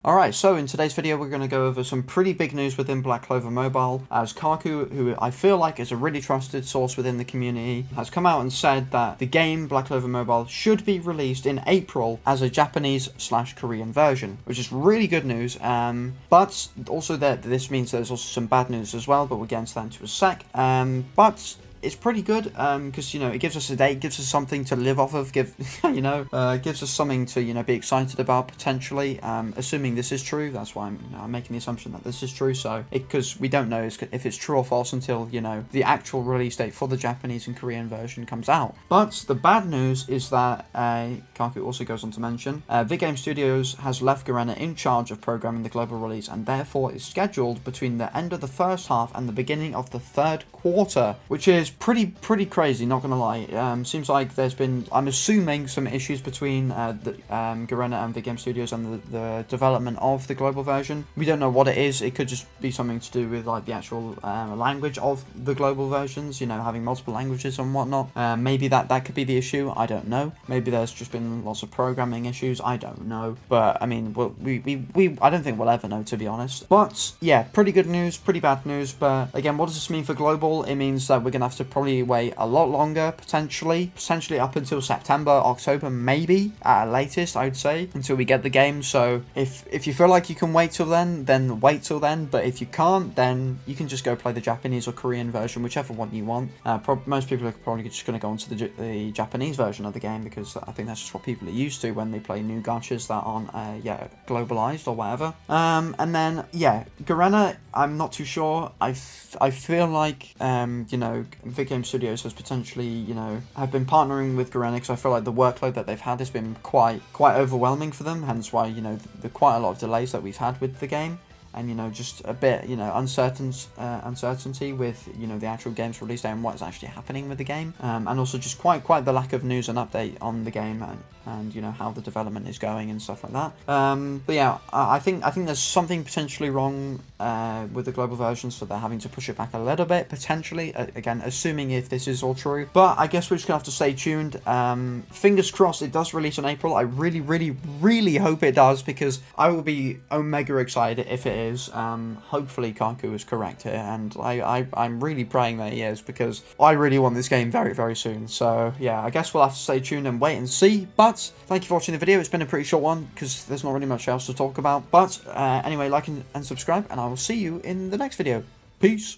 Alright, so in today's video we're going to go over some pretty big news within Black Clover Mobile, as Kaku, who I feel like is a really trusted source within the community, has come out and said that the game Black Clover Mobile should be released in April as a Japanese/Korean version, which is really good news, but also that this means there's also some bad news as well, but we'll get into that into a sec. But it's pretty good, because, it gives us a date, gives us something to live off of, gives us something to, be excited about, potentially, assuming this is true. That's why I'm making the assumption that this is true, so, because we don't know if it's true or false until, the actual release date for the Japanese and Korean version comes out. But the bad news is that, Kaku also goes on to mention, Vidgame Studios has left Garena in charge of programming the global release, and therefore is scheduled between the end of the first half and the beginning of the third quarter, which is pretty crazy, not gonna lie. Seems like there's been, I'm assuming, some issues between the Garena and Vidgame Studios and the development of the global version. We don't know what it is. It could just be something to do with like the actual language of the global versions, having multiple languages and whatnot. Maybe that could be the issue. I don't know. Maybe there's just been lots of programming issues. I don't know. But I mean, I don't think we'll ever know, to be honest. But yeah, pretty good news, pretty bad news. But again, what does this mean for global? It means that we're gonna have to probably wait a lot longer, potentially up until September, October, maybe at latest, I'd say, until we get the game. So if you feel like you can wait till then wait till then. But if you can't, then you can just go play the Japanese or Korean version, whichever one you want. Most people are probably just going to go onto the Japanese version of the game, because I think that's just what people are used to when they play new gachas that aren't globalized or whatever. And then Garena, I'm not too sure. I feel like Vidgame Studios has potentially have been partnering with Garena, because I feel like the workload that they've had has been quite overwhelming for them, hence why the quite a lot of delays that we've had with the game. And just a bit uncertainty with the actual game's release date and what's actually happening with the game, and also just quite the lack of news and update on the game and how the development is going and stuff like that. But yeah, I think there's something potentially wrong with the global version, so they're having to push it back a little bit, potentially, again assuming if this is all true. But I guess we're just gonna have to stay tuned. Fingers crossed it does release in April. I really hope it does, because I will be omega excited if it is. Hopefully Kaku is correct here, and I'm really praying that he is, because I really want this game very soon. So yeah, I guess we'll have to stay tuned and wait and see. But thank you for watching the video. It's been a pretty short one, because there's not really much else to talk about. But anyway, like and subscribe, and I will see you in the next video. Peace.